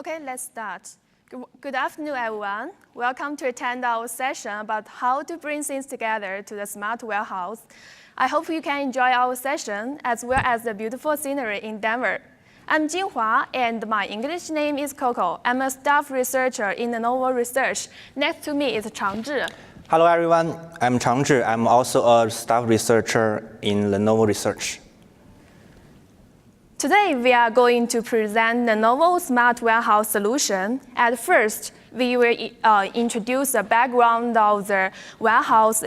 Okay, let's start. Good afternoon, everyone. Welcome to attend our session about how to bring things together to the smart warehouse. I hope you can enjoy our session as well as the beautiful scenery in Denver. I'm Jinhua, and my English name is Coco. I'm a staff researcher in Lenovo Research. Next to me is Changzhi. Hello, everyone. I'm Changzhi. I'm also a staff researcher in Lenovo Research. Today, we are going to present Lenovo Smart Warehouse solution. At first, we will introduce the background of the warehouse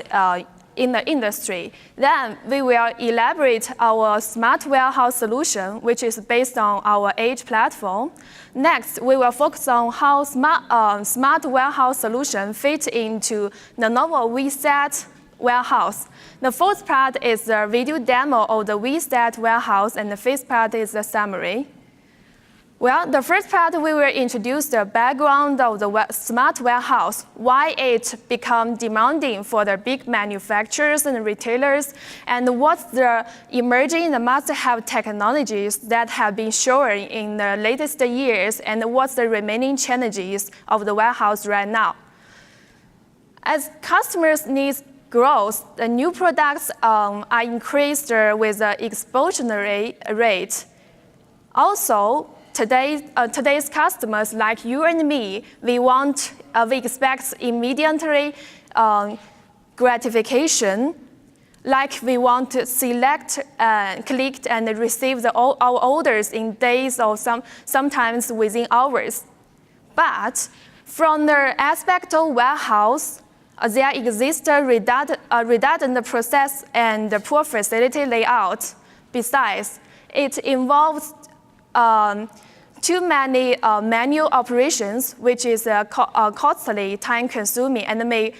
in the industry. Then, we will elaborate our smart warehouse solution, which is based on our Edge platform. Next, we will focus on how smart warehouse solution fit into Lenovo Whitsett warehouse. The fourth part is the video demo of the Whitsett warehouse, and the fifth part is the summary. Well, the first part, we will introduce the background of the smart warehouse, why it become demanding for the big manufacturers and retailers, and what's the emerging and must-have technologies that have been shown in the latest years, and what's the remaining challenges of the warehouse right now. As customers' needs growth, the new products are increased with an exponential rate. Also, today's customers, like you and me, we expect immediately gratification, like we want to select, click, and receive our orders in days or sometimes within hours. But from the aspect of warehouse, there exists a redundant process and poor facility layout. Besides, it involves too many manual operations, which is costly, time-consuming, and may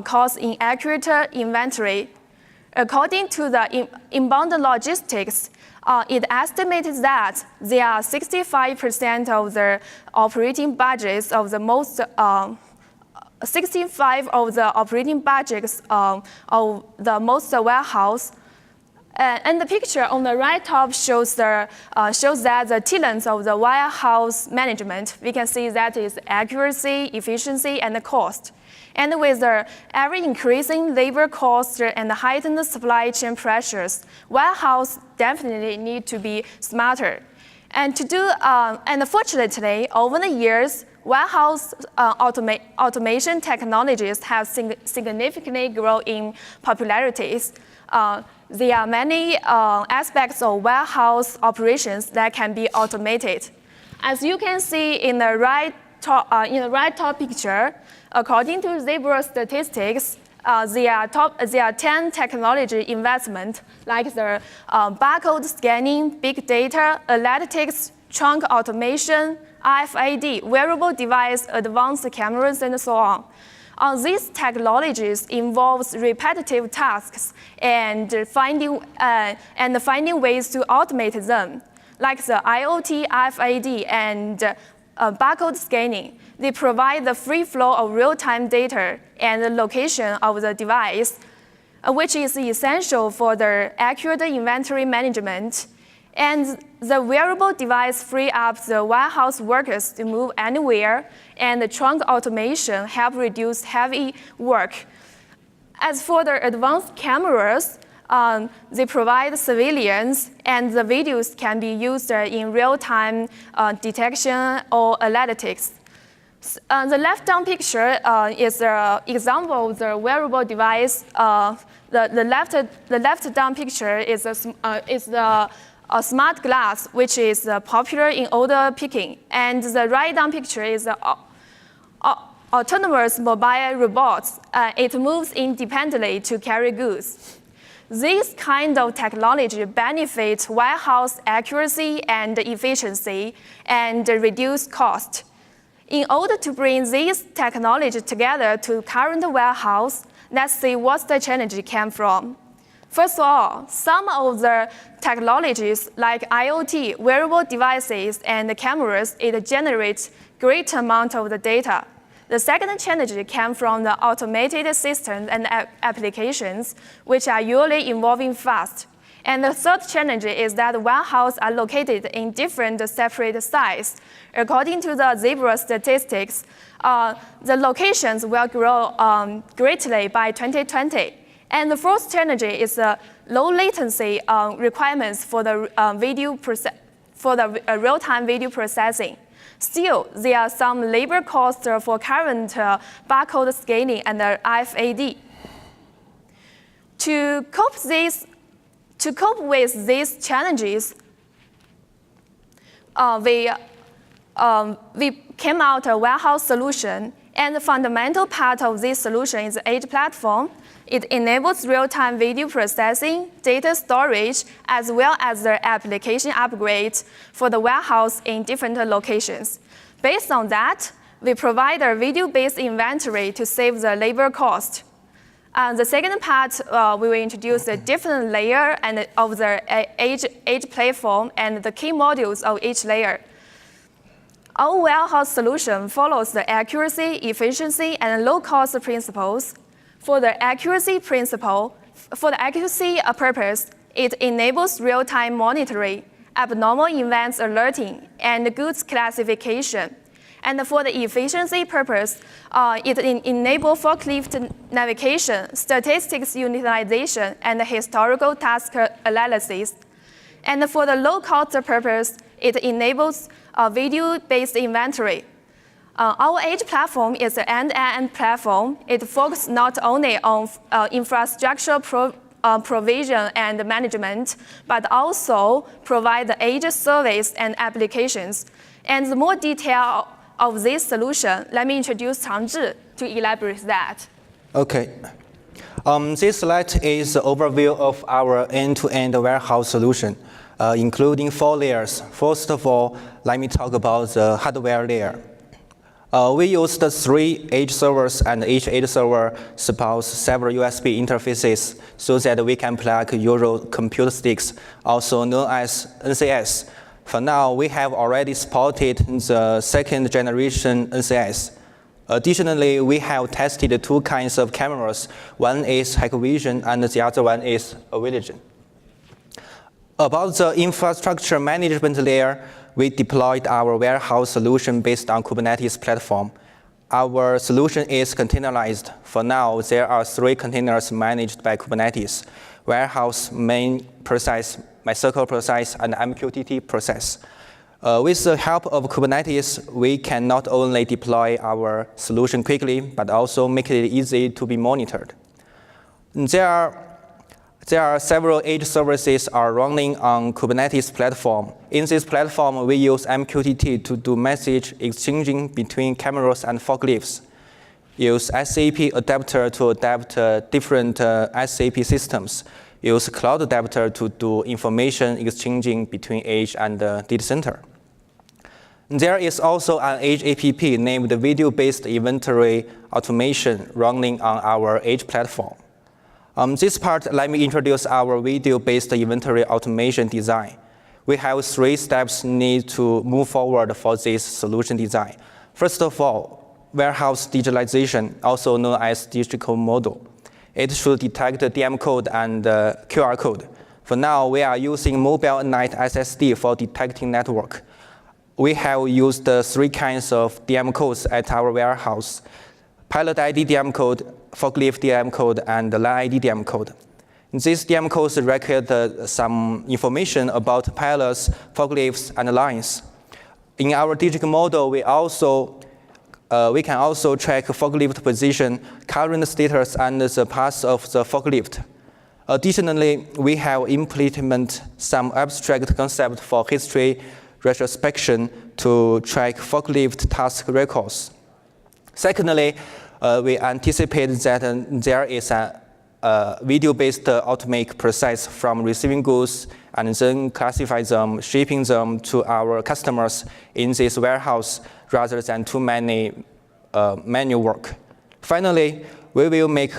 cause inaccurate inventory. According to the inbound logistics, it estimates that there are 65% of the operating budgets of the most 65 of the operating budgets of the most warehouse. And the picture on the right top shows that the talents of the warehouse management. We can see that is accuracy, efficiency, and the cost. And with the ever-increasing labor costs and heightened supply chain pressures, warehouse definitely need to be smarter. And fortunately, over the years, warehouse automation technologies have significantly grown in popularities. There are many aspects of warehouse operations that can be automated. As you can see in the right top picture, according to Zebra statistics, there are 10 technology investments like the barcode scanning, big data, analytics, trunk automation, RFID, wearable device, advanced cameras, and so on. These technologies involve repetitive tasks and finding ways to automate them, like the IoT, RFID, and barcode scanning. They provide the free flow of real-time data and the location of the device, which is essential for the accurate inventory management. And the wearable device free up the warehouse workers to move anywhere, and the trunk automation help reduce heavy work. As for the advanced cameras, they provide surveillance, and the videos can be used in real-time detection or analytics. The left-down picture is an example of the wearable device. The left-down picture is a smart glass, which is popular in order picking. And the right-down picture is autonomous mobile robots. It moves independently to carry goods. This kind of technology benefits warehouse accuracy and efficiency and reduce cost. In order to bring these technologies together to current warehouse, let's see what the challenge came from. First of all, some of the technologies like IoT, wearable devices, and cameras, it generates great amount of the data. The second challenge came from the automated systems and applications, which are usually evolving fast. And the third challenge is that warehouses are located in different separate sites. According to the Zebra statistics, the locations will grow greatly by 2020. And the fourth challenge is low latency requirements for the real-time video processing. Still, there are some labor costs for current barcode scanning and RFID. To cope with these challenges, we came out a warehouse solution, and the fundamental part of this solution is the Edge platform. It enables real-time video processing, data storage, as well as the application upgrades for the warehouse in different locations. Based on that, we provide a video-based inventory to save the labor cost. The second part, we will introduce a different layer of the Edge platform and the key modules of each layer. Our warehouse solution follows the accuracy, efficiency, and low-cost principles. For the accuracy purpose, it enables real-time monitoring, abnormal events alerting, and goods classification. And for the efficiency purpose, it enables forklift navigation, statistics utilization, and historical task analysis. And for the low-cost purpose, it enables video-based inventory. Our Edge platform is an end-to-end platform. It focuses not only on infrastructure provision and management, but also provide the Edge service and applications. And the more detail of this solution, let me introduce Changzhi to elaborate that. Okay. This slide is the overview of our end-to-end warehouse solution, including 4 layers. First of all, let me talk about the hardware layer. We use the 3 Edge servers, and each Edge server supports several USB interfaces so that we can plug Euro compute sticks, also known as NCS. For now, we have already supported the 2nd generation NCS. Additionally, we have tested 2 kinds of cameras. One is Hikvision, and the other one is Vision. About the infrastructure management layer, we deployed our warehouse solution based on Kubernetes platform. Our solution is containerized. For now, there are 3 containers managed by Kubernetes: warehouse, main process, MySQL process, and MQTT process. With the help of Kubernetes, we can not only deploy our solution quickly, but also make it easy to be monitored. There are several Edge services are running on Kubernetes platform. In this platform, we use MQTT to do message exchanging between cameras and forklifts. Use SAP adapter to adapt different SAP systems. Use cloud adapter to do information exchanging between Edge and the data center. There is also an Edge app named Video-Based Inventory Automation running on our Edge platform. This part, let me introduce our video-based inventory automation design. We have 3 steps needed to move forward for this solution design. First of all, warehouse digitalization, also known as digital model. It should detect the DM code and QR code. For now, we are using mobile night SSD for detecting network. We have used 3 kinds of DM codes at our warehouse: Pilot ID DM code, Forklift DM code, and the Line ID DM code. These DM codes record some information about pilots, forklifts, and lines. In our digital model, we can also track forklift position, current status, and the path of the forklift. Additionally, we have implemented some abstract concept for history retrospection to track forklift task records. Secondly, we anticipate that there is a video-based automatic process from receiving goods and then classify them, shipping them to our customers in this warehouse rather than too many manual work. Finally, we will make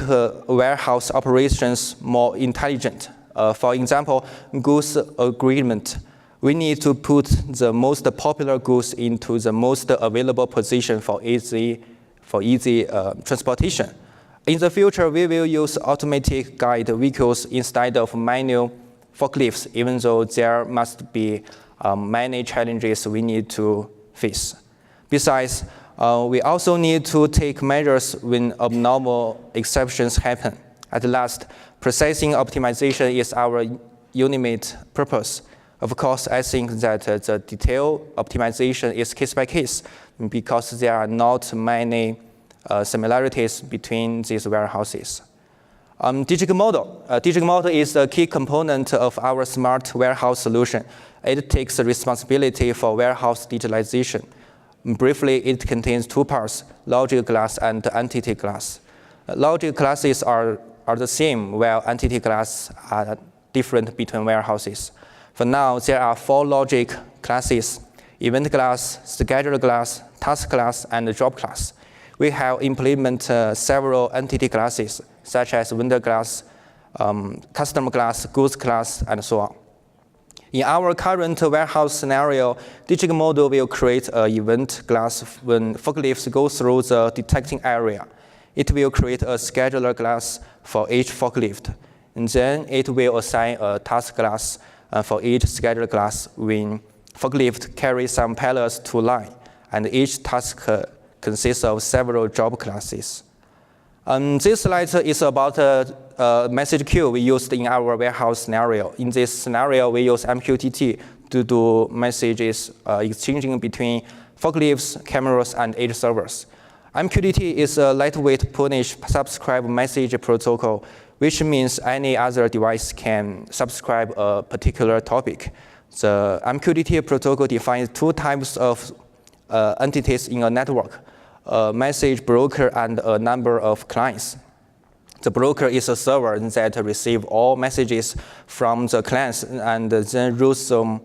warehouse operations more intelligent. For example, goods agreement. We need to put the most popular goods into the most available position for easy transportation. In the future, we will use automatic guide vehicles instead of manual forklifts, even though there must be many challenges we need to face. Besides, we also need to take measures when abnormal exceptions happen. At last, processing optimization is our ultimate purpose. Of course, I think that the detailed optimization is case by case because there are not many similarities between these warehouses. Digital model is a key component of our smart warehouse solution. It takes responsibility for warehouse digitalization. Briefly, it contains two parts, logic class and entity class. Logic classes are the same, while entity class are different between warehouses. For now, there are 4 logic classes: event class, schedule class, task class, and job class. We have implemented several entity classes, such as vendor class, customer class, goods class, and so on. In our current warehouse scenario, digital model will create an event class when forklifts go through the detecting area. It will create a scheduler class for each forklift. And then it will assign a task class for each scheduler class when forklift carries some pallets to line, and each task consists of several job classes. This slide is about a message queue we used in our warehouse scenario. In this scenario, we use MQTT to do messages exchanging between forklifts, cameras, and edge servers. MQTT is a lightweight punish subscribe message protocol, which means any other device can subscribe a particular topic. The MQTT protocol defines 2 types of entities in a network: a message broker and a number of clients. The broker is a server that receives all messages from the clients and then routes some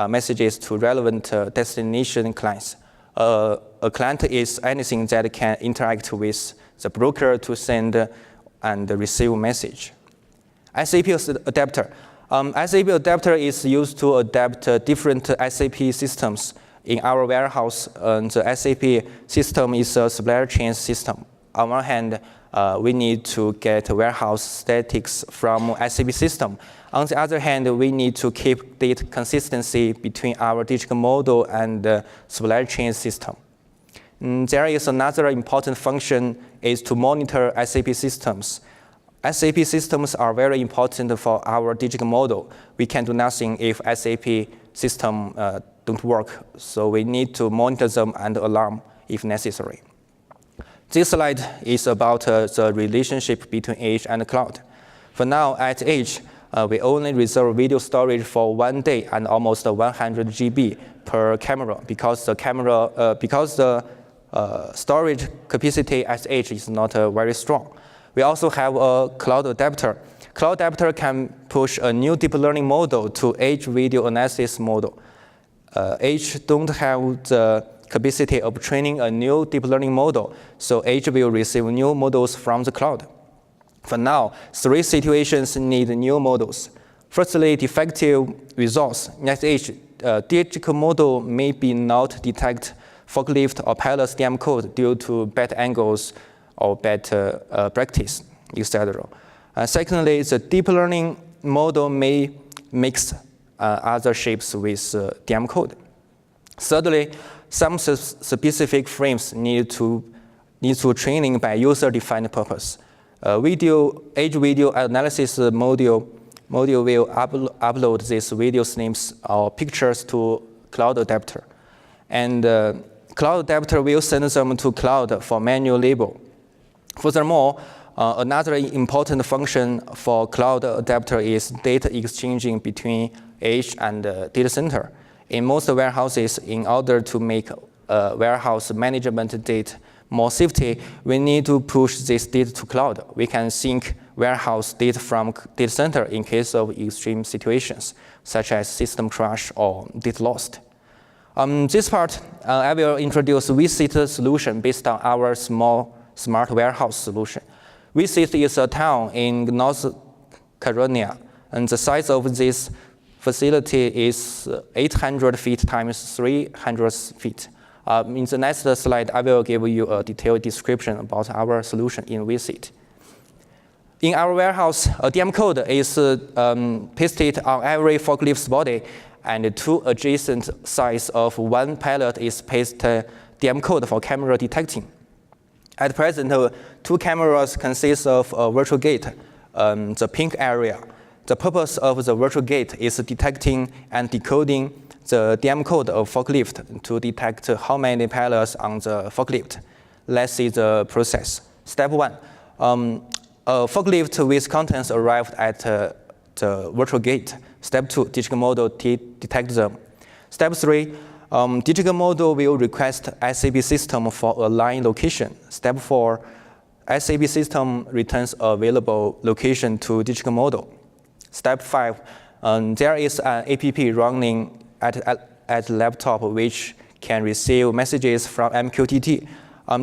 messages to relevant destination clients. A client is anything that can interact with the broker to send and receive message. SAP adapter. SAP adapter is used to adapt different SAP systems. In our warehouse, the SAP system is a supply chain system. On one hand, we need to get warehouse statics from SAP system. On the other hand, we need to keep data consistency between our digital model and the supply chain system. There is another important function is to monitor SAP systems. SAP systems are very important for our digital model. We can do nothing if SAP system don't work, so we need to monitor them and alarm if necessary. This slide is about the relationship between edge and cloud. For now, at edge, we only reserve video storage for 1 day and almost 100 GB per camera because the storage capacity at edge is not very strong. We also have a cloud adapter. Cloud adapter can push a new deep learning model to edge video analysis model. Edge don't have the capacity of training a new deep learning model, so Edge will receive new models from the cloud. For now, 3 situations need new models. Firstly, defective results. At Edge, digital model may be not detect forklift or pallet DM code due to bad angles or bad practice, etc. Secondly, the deep learning model may mix other shapes with DM code. Thirdly, some specific frames need to training by user-defined purpose. Edge video analysis module will upload these video names or pictures to cloud adapter. And cloud adapter will send them to cloud for manual label. Furthermore, another important function for cloud adapter is data exchanging between edge and data center. In most warehouses, in order to make warehouse management data more safety, we need to push this data to cloud. We can sync warehouse data from data center in case of extreme situations, such as system crash or data lost. This part, I will introduce Whitsett solution based on our smart warehouse solution. Whitsett is a town in North Carolina, and the size of this facility is 800 feet times 300 feet. In the next slide, I will give you a detailed description about our solution in Whitsett. In our warehouse, a DM code is pasted on every forklift's body, and two adjacent sides of one pallet is pasted DM code for camera detecting. At present, two cameras consist of a virtual gate, the pink area. The purpose of the virtual gate is detecting and decoding the DM code of forklift to detect how many pallets on the forklift. Let's see the process. Step 1. A forklift with contents arrived at the virtual gate. Step 2, digital model detects them. Step 3, digital model will request SAP system for a line location. Step 4, SAP system returns available location to digital model. Step 5, there is an app running at laptop which can receive messages from MQTT.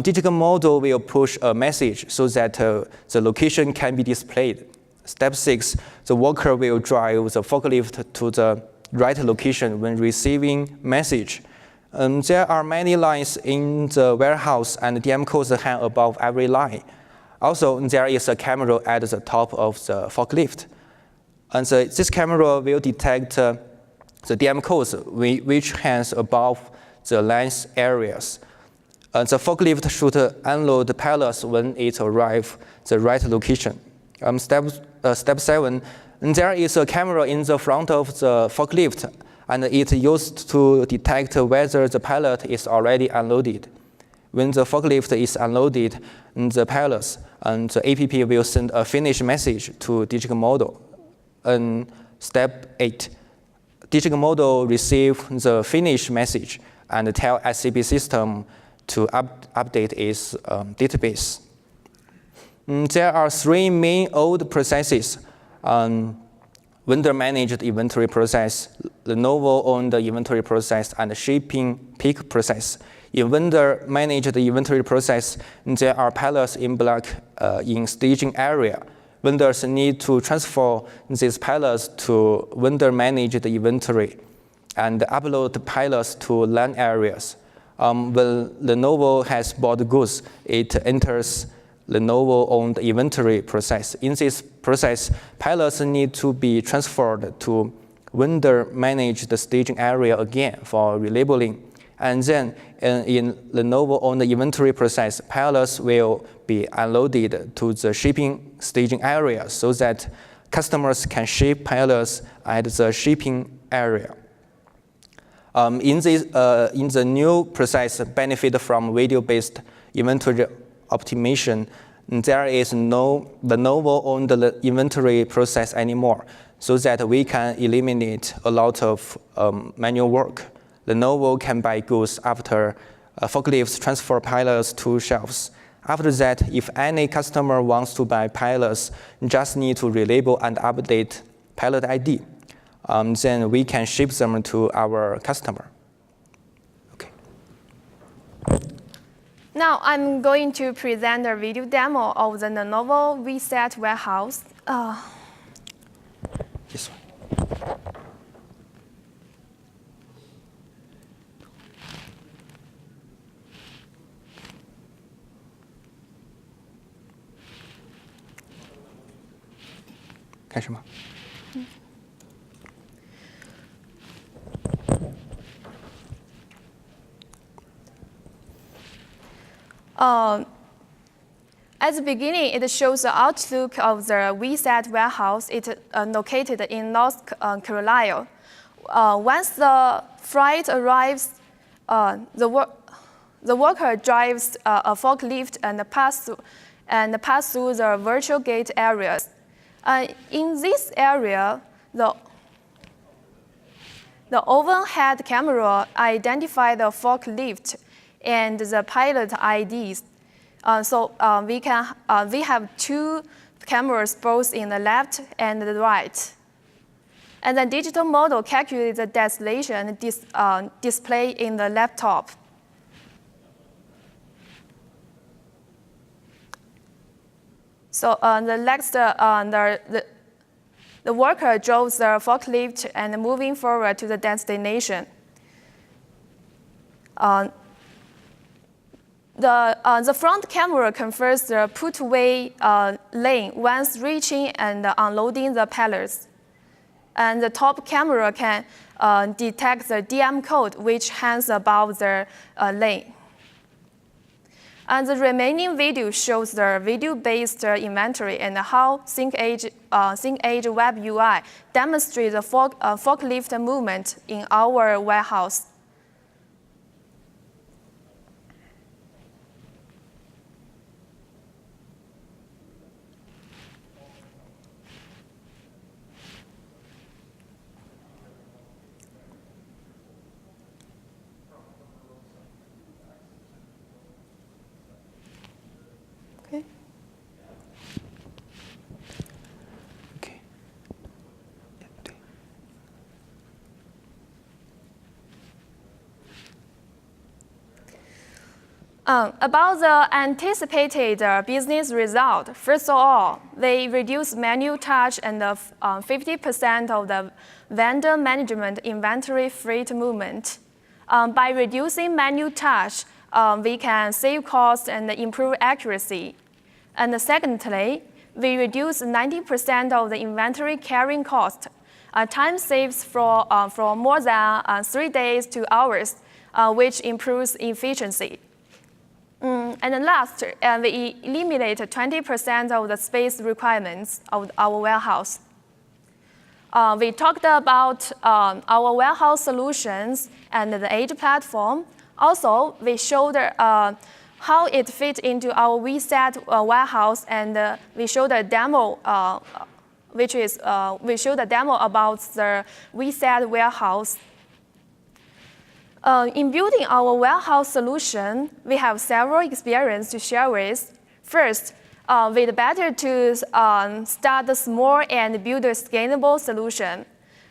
Digital model will push a message so that the location can be displayed. Step 6, the worker will drive the forklift to the right location when receiving message. There are many lines in the warehouse, and DM codes hang above every line. Also, there is a camera at the top of the forklift. And this camera will detect the DM codes which hangs above the lines areas. The forklift should unload the pallets when it arrives the right location. Step 7, there is a camera in the front of the forklift, and it used to detect whether the pallet is already unloaded. When the forklift is unloaded the pallets, and the app will send a finish message to digital model. Step 8, digital model receives the finish message and tell SAP system to update its database. There are three main old processes. Vendor-managed inventory process, Lenovo-owned inventory process, and shipping peak process. In vendor-managed inventory process, there are pallets in block in staging area. Vendors need to transfer these pallets to vendor-managed inventory and upload the pallets to LAN areas. When Lenovo has bought goods, it enters Lenovo-owned inventory process. In this process, pallets need to be transferred to vendor-managed staging area again for relabeling. And then in Lenovo-owned inventory process, pallets will be unloaded to the shipping staging area so that customers can ship pallets at the shipping area. In the new process, benefit from video-based inventory optimization, there is no Lenovo-owned inventory process anymore, so that we can eliminate a lot of manual work. Lenovo can buy goods after forklifts transfer pallets to shelves. After that, if any customer wants to buy pallets, just need to relabel and update pallet ID. Then we can ship them to our customer. Okay. Now I'm going to present a video demo of the Lenovo Whitsett warehouse. This one. 开始吗？ At the beginning, it shows the outlook of the Whitsett warehouse. It's located in North Carolina. Once the freight arrives, the worker drives a forklift and pass through the virtual gate areas. In this area, the overhead camera identifies the forklift and the pilot IDs. We have two cameras both in the left and the right. And the digital model calculates the destination display in the laptop. So the worker drove the forklift and moving forward to the destination. The front camera confers the put-away lane once reaching and unloading the pallets. And the top camera can detect the DM code which hangs above the lane. And the remaining video shows the video-based inventory and how ThinkEdge Web UI demonstrates the forklift movement in our warehouse. About the anticipated business result, first of all, they reduce manual touch and 50% of the vendor management inventory freight movement. By reducing manual touch, we can save costs and improve accuracy. And secondly, we reduce 90% of the inventory carrying cost. Time saves from more than 3 days to hours, which improves efficiency. And then last, we eliminate 20% of the space requirements of our warehouse. We talked about our warehouse solutions and the Edge platform. Also, we showed how it fits into our Whitsett warehouse, and we showed a demo, we showed a demo about the Whitsett warehouse. In building our warehouse solution, we have several experiences to share with. First, we'd better to start small and build a scalable solution.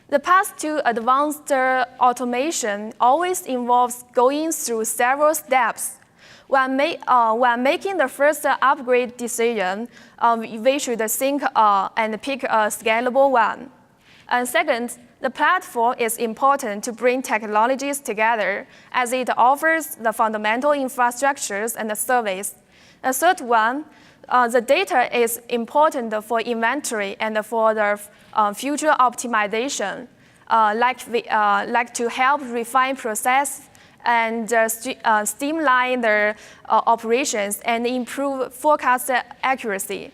The path to advanced automation always involves going through several steps. When making the first upgrade decision, we should think and pick a scalable one. And second, the platform is important to bring technologies together as it offers the fundamental infrastructures and the service. The third one, the data is important for inventory and for the future optimization, like to help refine process and streamline their operations and improve forecast accuracy.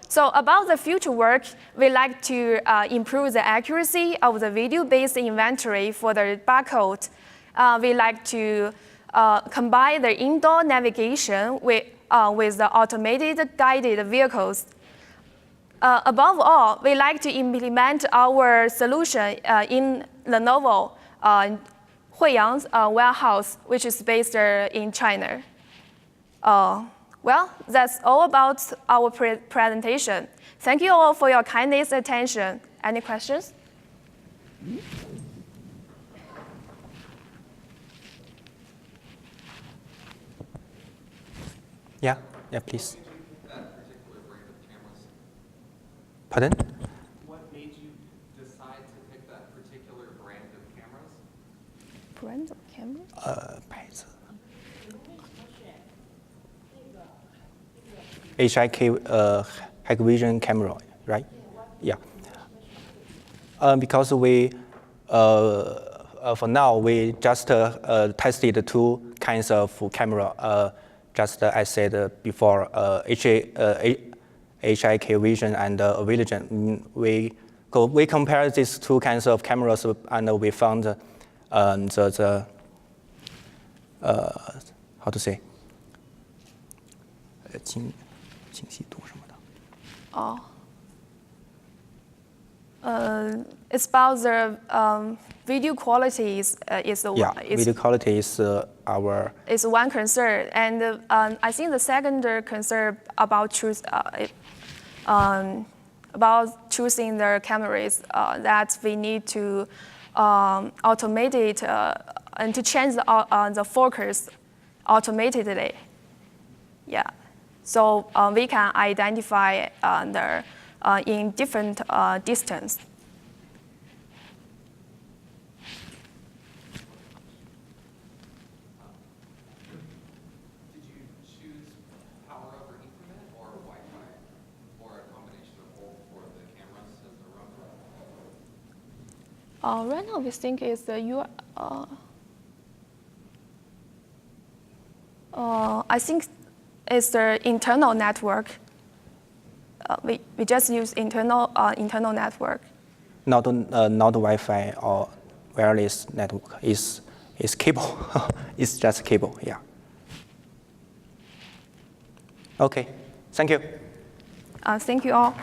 So about the future work, we like to improve the accuracy of the video-based inventory for the barcode. We like to combine the indoor navigation with the automated guided vehicles. Above all, we like to implement our solution in Lenovo Huiyang's warehouse, which is based in China. Well, that's all about our presentation. Thank you all for your kindness attention. Any questions? Yeah, please. That particular brand of cameras. Pardon? What made you decide to pick that particular brand of cameras? Brand of cameras? 牌子。HIK Hikvision camera, right? Yeah. Because we, for now, we just tested 2 kinds of camera. Just I said before, HIK Vision and Vision. We compared these 2 kinds of cameras, and we found how to say? 清晰度什么的。It's about the video quality is video quality is our is one concern, and I think the second concern about choosing the cameras that we need to automate it and to change the focus automatically. Yeah. So we can identify in different distance. Right now, we think it's the I think it's the internal network. We just use internal network. Not Wi-Fi or wireless network. It's cable. It's just cable. Yeah. Okay. Thank you. Thank you all.